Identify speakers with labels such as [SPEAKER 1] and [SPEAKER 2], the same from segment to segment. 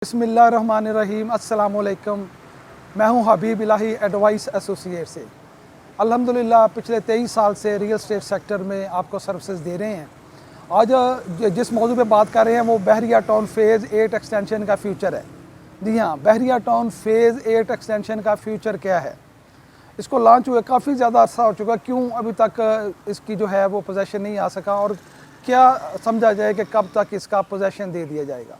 [SPEAKER 1] बिस्मिल्लाहिर्रहमानिर्रहीम अस्सलाम वालेकुम। मैं हूं हबीब इलाही एडवाइस एसोसिएट से। अल्हम्दुलिल्लाह पिछले 23 साल से रियल एस्टेट सेक्टर में आपको सर्विसेज दे रहे हैं। आज जिस मौजू पे बात कर रहे हैं वो बहरिया टाउन फ़ेज़ 8 एक्सटेंशन का फ्यूचर है। जी हाँ, बहरिया टाउन फ़ेज़ 8 एक्सटेंशन का फ्यूचर क्या है। इसको लॉन्च हुए काफ़ी ज़्यादा अर्सा हो चुका, क्यों अभी तक इसकी जो है वो पोजेसन नहीं आ सका और क्या समझा जाए कि कब तक इसका पोजेसन दे दिया जाएगा।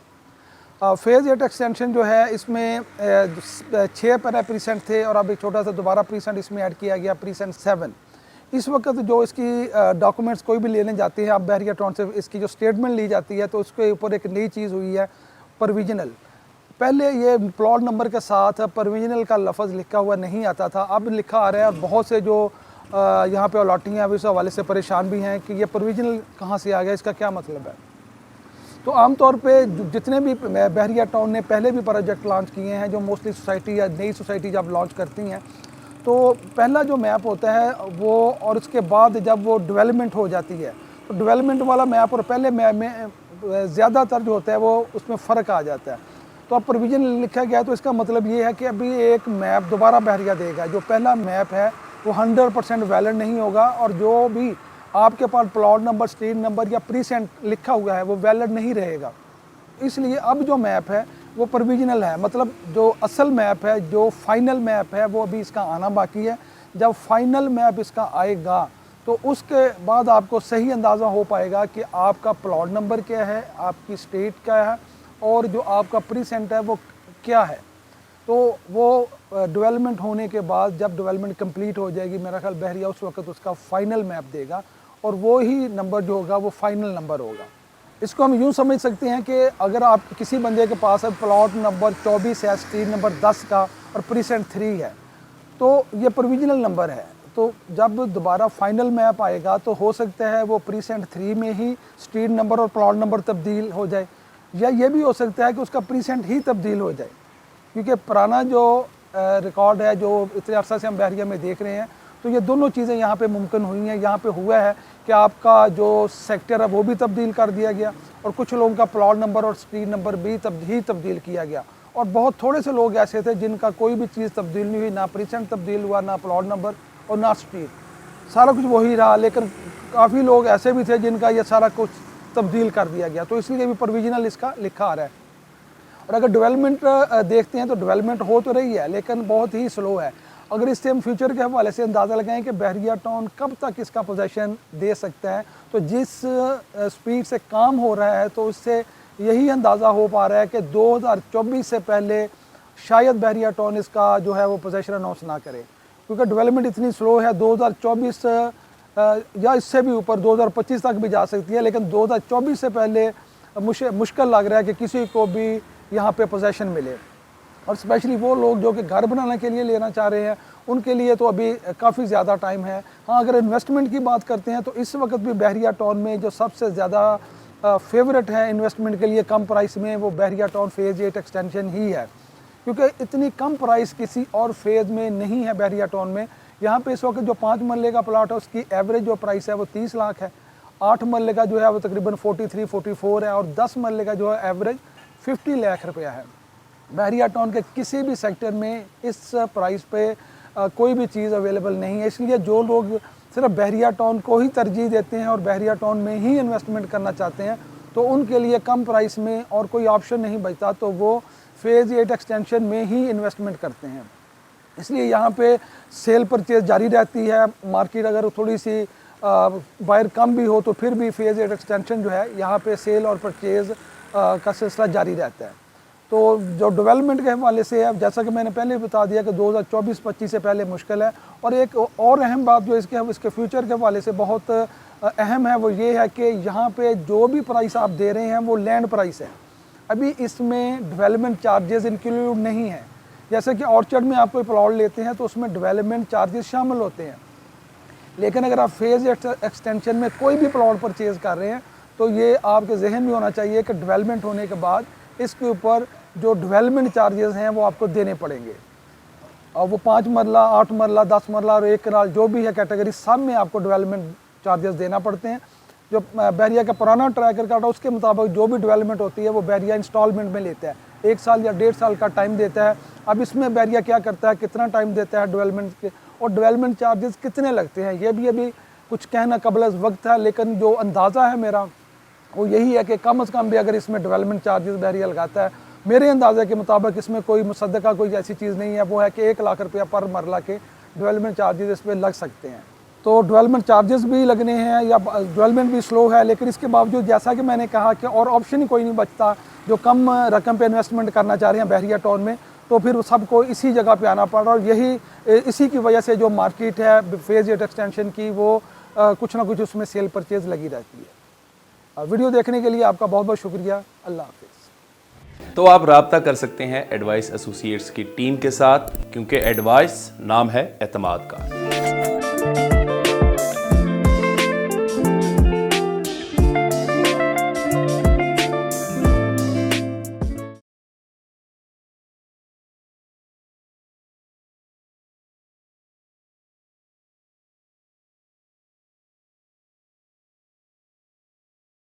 [SPEAKER 1] फ़ेज़ 8 एक्सटेंशन जो है इसमें 6 पहले प्रीसेंट थे और अब एक छोटा सा दोबारा प्रीसेंट इसमें ऐड किया गया, प्रीसेंट 7। इस वक्त जो इसकी डॉक्यूमेंट्स कोई भी लेने जाते हैं, आप बहरिया टाउन से इसकी जो स्टेटमेंट ली जाती है तो उसके ऊपर एक नई चीज़ हुई है, प्रोविजनल। पहले ये प्लॉट नंबर के साथ प्रोविजनल का लफ्ज़ लिखा हुआ नहीं आता था, अब लिखा आ रहा है। और बहुत से जो यहाँ पे अलॉटियाँ हैं उस हवाले से परेशान भी हैं कि ये प्रोविजनल कहाँ से आ गया, इसका क्या मतलब है। तो आमतौर पे जितने भी बहरिया टाउन ने पहले भी प्रोजेक्ट लॉन्च किए हैं, जो मोस्टली सोसाइटी या नई सोसाइटी जब लॉन्च करती हैं तो पहला जो मैप होता है वो, और उसके बाद जब वो डेवलपमेंट हो जाती है तो डेवलपमेंट वाला मैप और पहले मैप में ज़्यादातर जो होता है वो उसमें फ़र्क आ जाता है। तो अब प्रोविजन लिखा गया है तो इसका मतलब ये है कि अभी एक मैप दोबारा बहरिया देगा। जो पहला मैप है वो 100% वैलिड नहीं होगा और जो भी आपके पास प्लॉट नंबर, स्ट्रीट नंबर या प्रीसेंट लिखा हुआ है वो वैलिड नहीं रहेगा। इसलिए अब जो मैप है वो प्रोविजनल है, मतलब जो असल मैप है, जो फाइनल मैप है वो अभी इसका आना बाकी है। जब फाइनल मैप इसका आएगा तो उसके बाद आपको सही अंदाज़ा हो पाएगा कि आपका प्लॉट नंबर क्या है, आपकी स्टेट क्या है और जो आपका प्रीसेंट है वो क्या है। तो वो डेवलपमेंट होने के बाद जब डेवलपमेंट कंप्लीट हो जाएगी, मेरा ख्याल बहरिया उस वक्त उसका फाइनल मैप देगा और वो ही नंबर जो होगा वो फाइनल नंबर होगा। इसको हम यूँ समझ सकते हैं कि अगर आप किसी बंदे के पास है प्लॉट नंबर 24 है, स्ट्रीट नंबर 10 का और प्रीसेंट 3 है तो ये प्रोविजनल नंबर है। तो जब दोबारा फाइनल मैप आएगा तो हो सकता है वो प्रीसेंट 3 में ही स्ट्रीट नंबर और प्लॉट नंबर तब्दील हो जाए, या ये भी हो सकता है कि उसका प्रीसेंट ही तब्दील हो जाए, क्योंकि पुराना जो रिकॉर्ड है जो इतने अरसा से हम बहरिया में देख रहे हैं तो ये दोनों चीज़ें यहाँ पे मुमकिन हुई हैं। यहाँ पे हुआ है कि आपका जो सेक्टर है वो भी तब्दील कर दिया गया और कुछ लोगों का प्लॉट नंबर और स्ट्रीट नंबर भी तब्दील किया गया, और बहुत थोड़े से लोग ऐसे थे जिनका कोई भी चीज़ तब्दील नहीं हुई, ना प्रीसेंट तब्दील हुआ, ना प्लॉट नंबर और ना स्ट्रीट, सारा कुछ वही रहा। लेकिन काफ़ी लोग ऐसे भी थे जिनका ये सारा कुछ तब्दील कर दिया गया, तो इसलिए भी प्रोविजनल इसका लिखा आ रहा है। और अगर डेवलपमेंट देखते हैं तो डेवलपमेंट हो तो रही है लेकिन बहुत ही स्लो है। अगर इससे हम फ्यूचर के हवाले से अंदाज़ा लगाएं कि बहरिया टाउन कब तक इसका पोजेसन दे सकता है, तो जिस स्पीड से काम हो रहा है तो उससे यही अंदाज़ा हो पा रहा है कि 2024 से पहले शायद बहरिया टाउन इसका जो है वो पोजेसन अनाउंस ना करे, क्योंकि डेवलपमेंट इतनी स्लो है। 2024 या इससे भी ऊपर 2025 तक भी जा सकती है, लेकिन 2024 से पहले मुश्किल लग रहा है कि किसी को भी यहाँ पे पोजेसन मिले। और स्पेशली वो लोग जो कि घर बनाने के लिए लेना चाह रहे हैं उनके लिए तो अभी काफ़ी ज़्यादा टाइम है। हाँ, अगर इन्वेस्टमेंट की बात करते हैं तो इस वक्त भी बहरिया टाउन में जो सबसे ज़्यादा फेवरेट है इन्वेस्टमेंट के लिए कम प्राइस में, वो बहरिया टाउन फ़ेज़ 8 एक्सटेंशन ही है, क्योंकि इतनी कम प्राइस किसी और फेज़ में नहीं है बहरिया टाउन में। यहाँ पे इस वक्त जो 5 मरले का प्लाट है उसकी एवरेज जो प्राइस है वो 30 लाख है, 8 मरले का जो है वो तकरीबन 43-44 है और 10 मरले का जो है एवरेज 50 लाख रुपया है। बहरिया टाउन के किसी भी सेक्टर में इस प्राइस पे कोई भी चीज़ अवेलेबल नहीं है। इसलिए जो लोग सिर्फ बहरिया टाउन को ही तरजीह देते हैं और बहरिया टाउन में ही इन्वेस्टमेंट करना चाहते हैं तो उनके लिए कम प्राइस में और कोई ऑप्शन नहीं बचता, तो वो फ़ेज़ 8 एक्सटेंशन में ही इन्वेस्टमेंट करते हैं। इसलिए यहाँ पे सेल परचेज जारी रहती है। मार्केट अगर थोड़ी सी बायर कम भी हो तो फिर भी फ़ेज़ 8 एक्सटेंशन जो है यहाँ पे सेल और परचेज़ का सिलसिला जारी रहता है। तो जो डेवलपमेंट के हवाले से है, जैसा कि मैंने पहले बता दिया कि 2024-25 से पहले मुश्किल है। और एक और अहम बात जो इसके फ्यूचर के हवाले से बहुत अहम है वो ये है कि यहाँ पे जो भी प्राइस आप दे रहे हैं वो लैंड प्राइस है, अभी इसमें डेवलपमेंट चार्जेस इंक्लूड नहीं है। जैसे कि ऑर्चर्ड में आप कोई प्लॉट लेते हैं तो उसमें डेवलपमेंट चार्जेस शामिल होते हैं, लेकिन अगर आप फ़ेज़ एक्सटेंशन में कोई भी प्लॉट परचेज़ कर रहे हैं तो ये आपके जहन में होना चाहिए कि डेवलपमेंट होने के बाद इसके ऊपर जो डेवलपमेंट चार्जेस हैं वो आपको देने पड़ेंगे। और वो 5 मरला, 8 मरला, 10 मरला और 1 कनाल जो भी है कैटेगरी, सब में आपको डेवलपमेंट चार्जेस देना पड़ते हैं। जो बहरिया का पुराना ट्रैक रिकॉर्ड है उसके मुताबिक जो भी डेवलपमेंट होती है वो बहरिया इंस्टॉलमेंट में लेता है, 1 साल या 1.5 साल का टाइम देता है। अब इसमें बहरिया क्या करता है, कितना टाइम देता है डेवलपमेंट के, और डेवलपमेंट चार्जेस कितने लगते हैं, ये भी अभी कुछ कहना कबल वक्त है। लेकिन जो अंदाज़ा है मेरा वो यही है कि कम से कम भी अगर इसमें डेवलपमेंट चार्जेस बहरिया लगाता है, मेरे अंदाजे के मुताबिक इसमें कोई मुसद्दका कोई ऐसी चीज़ नहीं है, वो है कि 1 लाख रुपया पर मरला के डेवलपमेंट चार्जेस इस पर लग सकते हैं। तो डेवलपमेंट चार्जेस भी लगने हैं या डेवलपमेंट भी स्लो है, लेकिन इसके बावजूद जैसा कि मैंने कहा कि और ऑप्शन ही कोई नहीं बचता, जो कम रकम पे इन्वेस्टमेंट करना चाह रहे हैं बहरिया टाउन में, तो फिर सबको इसी जगह पे आना पड़ रहा है। और यही इसी की वजह से जो मार्केट है फेज 8 एक्सटेंशन की, वो कुछ ना कुछ उसमें सेल परचेज लगी रहती है। वीडियो देखने के लिए आपका बहुत बहुत शुक्रिया। अल्लाह हाफिज़।
[SPEAKER 2] तो आप राब्ता कर सकते हैं एडवाइस एसोसिएट्स की टीम के साथ, क्योंकि एडवाइस नाम है एतमाद का।